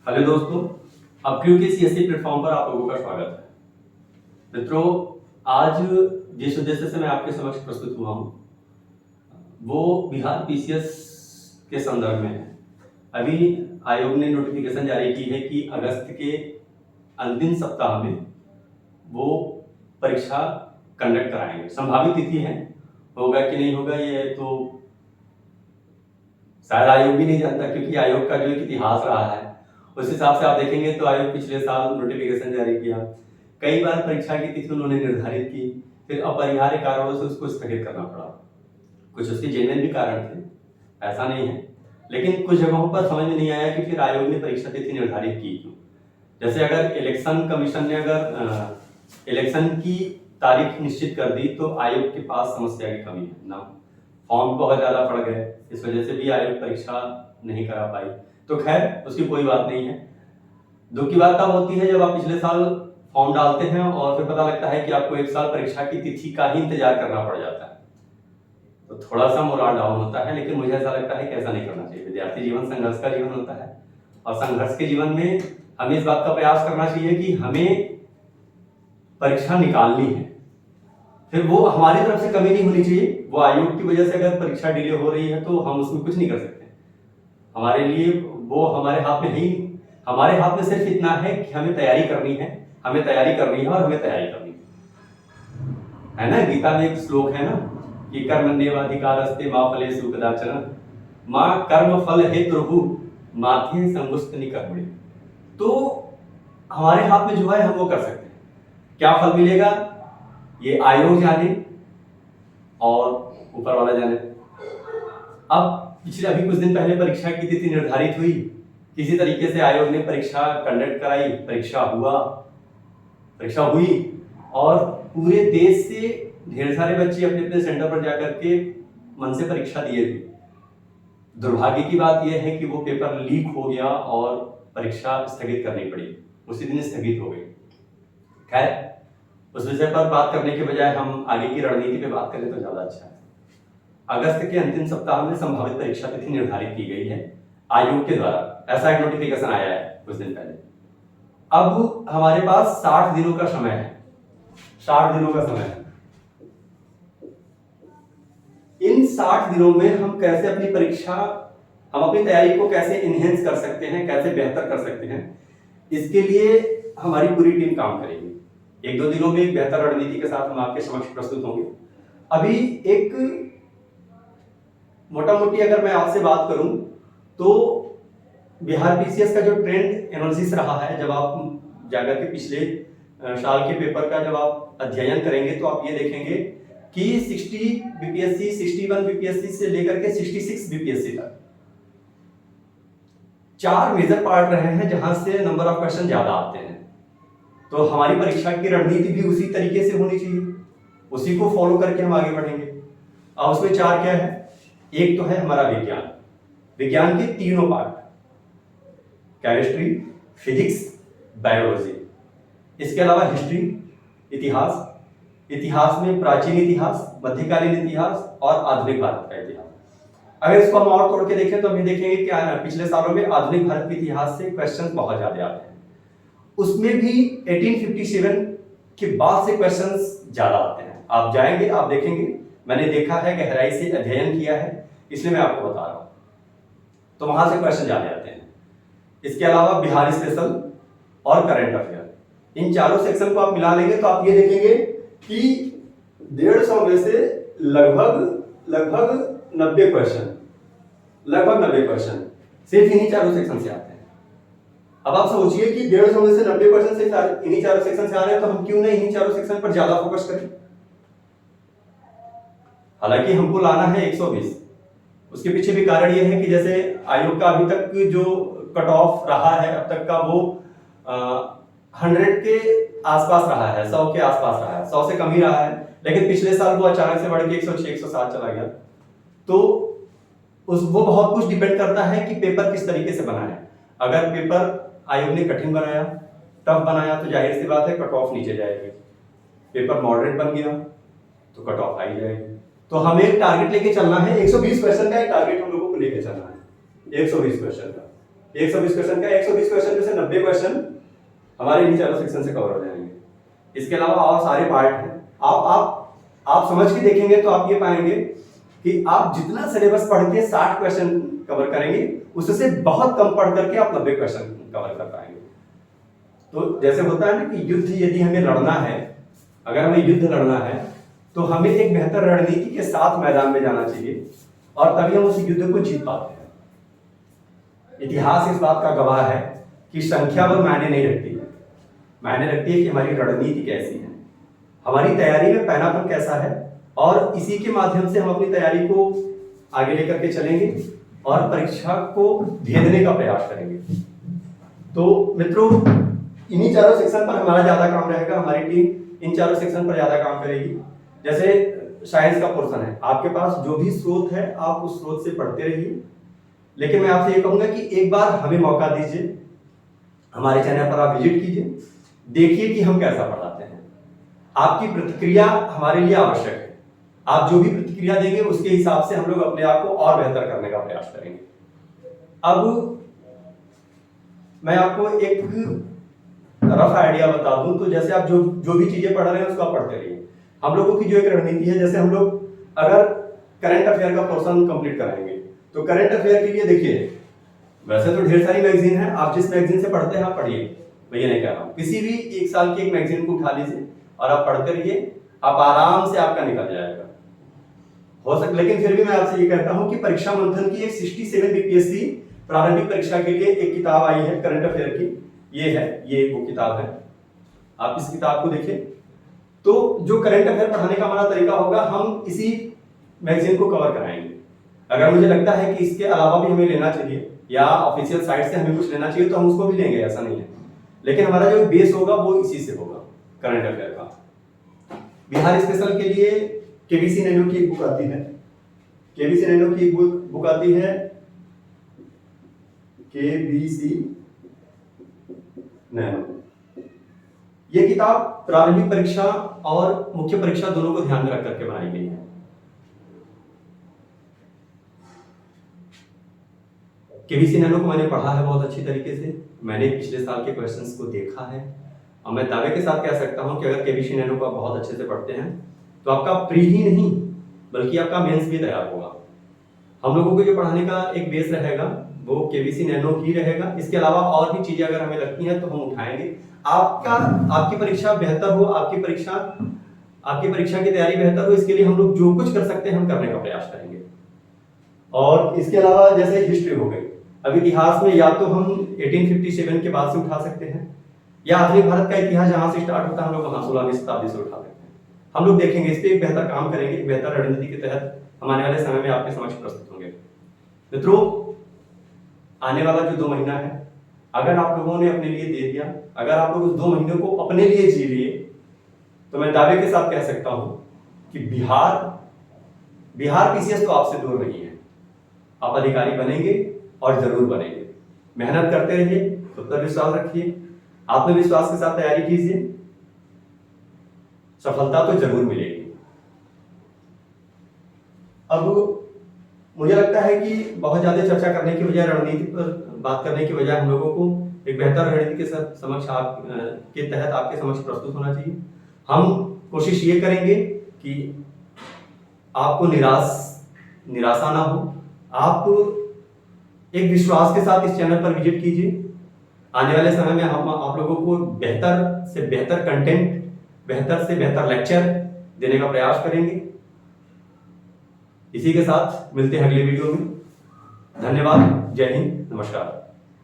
Hello दोस्तों, अब क्योंकि सीएससी प्लेटफॉर्म पर आप लोगों का स्वागत है। मित्रों, आज जिस उद्देश्य से मैं आपके समक्ष प्रस्तुत हुआ हूँ वो बिहार पीसीएस के संदर्भ में है। अभी आयोग ने नोटिफिकेशन जारी की है कि अगस्त के अंतिम सप्ताह में वो परीक्षा कंडक्ट कराएंगे। संभावित तिथि है, होगा कि नहीं होगा ये तो शायद आयोग भी नहीं जानता, क्योंकि आयोग का जो एक इतिहास रहा है उस हिसाब से आप देखेंगे तो आयोग पिछले साल नोटिफिकेशन जारी किया, कई बार परीक्षा की तिथि उन्होंने निर्धारित की, फिर अपरिहार्य कारणों से उसको स्थगित करना पड़ा। कुछ उसके जेन्युइन भी कारण थे, ऐसा नहीं है, लेकिन कुछ जगहों पर समझ में नहीं आया कि फिर आयोग ने परीक्षा तिथि निर्धारित की क्यों। जैसे अगर इलेक्शन कमीशन ने अगर इलेक्शन की तारीख निश्चित कर दी तो आयोग के पास समस्या की कमी है ना, फॉर्म बहुत ज़्यादा पड़ गए, इस वजह से भी आयोग परीक्षा नहीं करा पाई। तो खैर उसकी कोई बात नहीं है। दुख की बात तब होती है जब आप पिछले साल फॉर्म डालते हैं और फिर पता लगता है कि आपको एक साल परीक्षा की तिथि का ही इंतजार करना पड़ जाता है, तो थोड़ा सा मोराल डाउन होता है। लेकिन मुझे ऐसा लगता है कि ऐसा नहीं करना चाहिए। विद्यार्थी जीवन संघर्ष का जीवन होता है और संघर्ष के जीवन में हमें इस बात का प्रयास करना चाहिए कि हमें परीक्षा निकालनी है, फिर वो हमारी तरफ से कमी नहीं होनी चाहिए। वो आयोग की वजह से अगर परीक्षा डिले हो रही है तो हम उसमें कुछ नहीं कर सकते, हमारे लिए वो हमारे हाथ में नहीं। हमारे हाथ में सिर्फ इतना है कि हमें तैयारी करनी है, हमें तैयारी करनी है और हमें तैयारी करनी है ना। गीता में एक श्लोक है ना कि कर्मण्येवाधिकारस्ते मा फलेषु कदाचन मां कर्म फल हेतुर्भु माध्ये संगुष्टनि कर्मणि। तो हमारे हाथ में जो है हम वो कर सकते हैं। क्या फल मिलेगा ये आयोग जाने और ऊपर वाला जाने। अब पिछले अभी कुछ दिन पहले परीक्षा की तिथि निर्धारित हुई, किसी तरीके से आयोग ने परीक्षा कंडक्ट कराई, परीक्षा हुई और पूरे देश से ढेर सारे बच्चे अपने अपने सेंटर पर जाकर के मन से परीक्षा दिए थे। दुर्भाग्य की बात यह है कि वो पेपर लीक हो गया और परीक्षा स्थगित करनी पड़ी, उसी दिन स्थगित हो गई। खैर उस विषय पर बात करने के बजाय हम आगे की रणनीति पे बात करें तो ज्यादा अच्छा है। अगस्त के अंतिम सप्ताह में संभावित परीक्षा तिथि निर्धारित की गई है आयोग के द्वारा, ऐसा एक नोटिफिकेशन आया है कुछ दिन पहले। अब हमारे पास 60 दिनों का समय है, 60 दिनों का समय है। इन 60 दिनों में हम कैसे अपनी परीक्षा, हम अपनी तैयारी को कैसे इनहेंस कर सकते हैं, कैसे बेहतर कर सकते हैं, इसके लिए हमारी पूरी टीम काम करेगी। एक दो दिनों में एक बेहतर रणनीति के साथ हम आपके समक्ष प्रस्तुत होंगे। अभी एक मोटा मोटी अगर मैं आपसे बात करूं तो बिहार पीसीएस का जो ट्रेंड एनालिसिस रहा है, जब आप जाकर के पिछले साल के पेपर का जब आप अध्ययन करेंगे तो आप ये देखेंगे कि 60 बीपीएससी, 61 बीपीएससी से लेकर के 66 बीपीएससी तक 4 मेजर पार्ट रहे हैं जहां से नंबर ऑफ क्वेश्चन ज्यादा आते हैं। तो हमारी परीक्षा की रणनीति भी उसी तरीके से होनी चाहिए, उसी को फॉलो करके हम आगे बढ़ेंगे। अब उसमें 4 क्या है? एक तो है हमारा विज्ञान, विज्ञान के तीनों पार्ट, केमिस्ट्री, फिजिक्स, बायोलॉजी। इसके अलावा हिस्ट्री, इतिहास, इतिहास में प्राचीन इतिहास, मध्यकालीन इतिहास और आधुनिक भारत का इतिहास। अगर इसको हम और तोड़ के देखें तो हम देखेंगे कि पिछले सालों में आधुनिक भारत के इतिहास से क्वेश्चन बहुत ज्यादा आते हैं। उसमें भी 1857 के बाद से क्वेश्चंस ज्यादा आते हैं। आप जाएंगे, आप देखेंगे, मैंने देखा है, गहराई से अध्ययन किया है, इसलिए मैं आपको बता रहा हूं। तो वहां से क्वेश्चन ज्यादा आते हैं। इसके अलावा बिहार स्पेशल और करंट अफेयर, इन चारों सेक्शन को आप मिला लेंगे तो आप ये देखेंगे कि 150 में से लगभग 90 क्वेश्चन, लगभग 90 क्वेश्चन सिर्फ इन्हीं चारों सेक्शन से आते हैं। अब आप सोचिए कि 150 में से 90 क्वेश्चन सिर्फ इन्हीं चारों सेक्शन से आ रहे हैं, तो हम क्यों नहीं इन्हीं चारों सेक्शन पर ज्यादा फोकस करें। हालांकि हमको लाना है 120। उसके पीछे भी कारण यह है कि जैसे आयोग का अभी तक जो कट ऑफ रहा है अब तक का वो 100 के आसपास रहा है, 100 के आसपास रहा है, 100 से कम ही रहा है। लेकिन पिछले साल वो अचानक से बढ़ के 106, 107 चला गया। तो वो बहुत कुछ डिपेंड करता है कि पेपर किस तरीके से बना है। अगर पेपर आयोग ने कठिन बनाया, टफ बनाया, तो जाहिर सी बात है कट ऑफ नीचे जाएगी। पेपर मॉडरेट बन गया तो कट ऑफ हाई जाएगी। तो हमें एक टारगेट लेके चलना है, 120 क्वेश्चन का एक टारगेट हम लोगों को लेके चलना है, 120 क्वेश्चन का। 120 क्वेश्चन का 120 क्वेश्चन में से 90 क्वेश्चन हमारे इन चारों सेक्शन से कवर हो जाएंगे। इसके अलावा और सारे पार्ट हैं। आप समझ के देखेंगे तो आप ये पाएंगे कि आप जितना सिलेबस पढ़ के 60 क्वेश्चन कवर करेंगे, उससे बहुत कम पढ़ करके आप 90 क्वेश्चन कवर कर पाएंगे। तो जैसे होता है ना कि युद्ध यदि हमें लड़ना है, अगर हमें युद्ध लड़ना है तो हमें एक बेहतर रणनीति के साथ मैदान में जाना चाहिए और तभी हम उस युद्ध को जीत पाते हैं। इतिहास इस बात का गवाह है कि संख्या बल मायने नहीं रखती है, मायने रखती है कि हमारी रणनीति कैसी है, हमारी तैयारी में पैनापन कैसा है, और इसी के माध्यम से हम अपनी तैयारी को आगे लेकर के चलेंगे और परीक्षा को भेदने का प्रयास करेंगे। तो मित्रों, इन्हीं चारों सेक्शन पर हमारा ज्यादा काम रहेगा, हमारी टीम इन चारों सेक्शन पर ज्यादा काम करेगी। जैसे साइंस का पोर्शन है, आपके पास जो भी स्रोत है आप उस स्रोत से पढ़ते रहिए, लेकिन मैं आपसे ये कहूंगा कि एक बार हमें मौका दीजिए, हमारे चैनल पर आप विजिट कीजिए, देखिए कि हम कैसा पढ़ाते हैं। आपकी प्रतिक्रिया हमारे लिए आवश्यक है। आप जो भी प्रतिक्रिया देंगे उसके हिसाब से हम लोग अपने आप को और बेहतर करने का प्रयास करेंगे। अब मैं आपको एक रफ आइडिया बता दूं, तो जैसे आप जो भी चीजें पढ़ रहे हैं उसको आप पढ़ते रहिए। हम लोगों की जो एक रणनीति है, जैसे हम लोग अगर करंट अफेयर का पोर्शन कंप्लीट कराएंगे तो करंट अफेयर के लिए देखिए, वैसे तो ढेर सारी मैगजीन है, आप जिस मैगजीन से पढ़ते हैं आप पढ़िए, मैं ये नहीं कह रहा हूँ। किसी भी एक साल की एक मैगजीन को उठा लीजिए और आप पढ़ते रहिए, आप आराम से आपका निकल जाएगा हो सकता। लेकिन फिर भी मैं आपसे ये कहता हूँ कि परीक्षा मंथन की एक 67 बीपीएससी प्रारंभिक परीक्षा के लिए एक किताब आई है करंट अफेयर की, ये वो किताब है, आप इस किताब को देखिए। तो जो करंट अफेयर पढ़ाने का हमारा तरीका होगा, हम इसी मैगजीन को कवर कराएंगे। अगर मुझे लगता है कि इसके अलावा भी हमें लेना चाहिए या ऑफिशियल साइट से हमें कुछ लेना चाहिए तो हम उसको भी लेंगे, ऐसा नहीं है, लेकिन हमारा जो बेस होगा वो इसी से होगा, करंट अफेयर का। बिहार स्पेशल के लिए केबीसी नैनो की एक बुक आती है, केबीसी नैनो की एक बुक आती है, केबीसी नैनो। ये किताब प्रारंभिक परीक्षा और मुख्य परीक्षा दोनों को ध्यान में रख करके बनाई गई है। केबीसी नैनो को मैंने पढ़ा है बहुत अच्छी तरीके से, मैंने पिछले साल के क्वेश्चंस को देखा है और मैं दावे के साथ कह सकता हूं कि अगर केबीसी नैनो को आप बहुत अच्छे से पढ़ते हैं तो आपका प्री ही नहीं बल्कि आपका मेंस भी तैयार होगा। हम लोगों को जो पढ़ाने का एक बेस रहेगा वो केबीसी नैनो ही रहेगा। इसके अलावा और भी चीजें अगर हमें लगती हैं तो हम उठाएंगे। आपकी परीक्षा बेहतर हो, आपकी परीक्षा की तैयारी बेहतर हो, इसके लिए हम लोग जो कुछ कर सकते हैं हम करने का प्रयास करेंगे। और इसके अलावा जैसे हिस्ट्री हो गई, अब इतिहास में या तो हम 1857 के बाद से उठा सकते हैं या आधुनिक भारत का इतिहास जहां से स्टार्ट होता है हम लोग वहां 16वीं शताब्दी से उठा सकते हैं। हम लोग देखेंगे, इस पे एक बेहतर काम करेंगे, एक बेहतर रणनीति के तहत हम आने वाले समय में आपके समक्ष प्रस्तुत होंगे। मित्रों, आने वाला जो 2 महीना है अगर आप लोगों ने अपने लिए दे दिया, अगर आप लोग उस 2 महीनों को अपने लिए जी लिए तो मैं दावे के साथ कह सकता हूं कि बिहार पीसीएस तो आपसे दूर नहीं है। आप अधिकारी बनेंगे और जरूर बनेंगे। मेहनत करते रहिए, खुद पर विश्वास रखिए, आत्मविश्वास के साथ तैयारी कीजिए, सफलता तो जरूर मिलेगी। अब मुझे लगता है कि बहुत ज्यादा चर्चा करने की बजाय, रणनीति पर बात करने की बजाय हम लोगों को एक बेहतर रणनीति के समक्ष के तहत आपके समक्ष प्रस्तुत होना चाहिए। हम कोशिश ये करेंगे कि आपको निराशा ना हो, आप एक विश्वास के साथ इस चैनल पर विजिट कीजिए। आने वाले समय में हम आप लोगों को बेहतर से बेहतर कंटेंट, बेहतर से बेहतर लेक्चर देने का प्रयास करेंगे। इसी के साथ मिलते हैं अगले वीडियो में। धन्यवाद, जय हिंद, नमस्कार।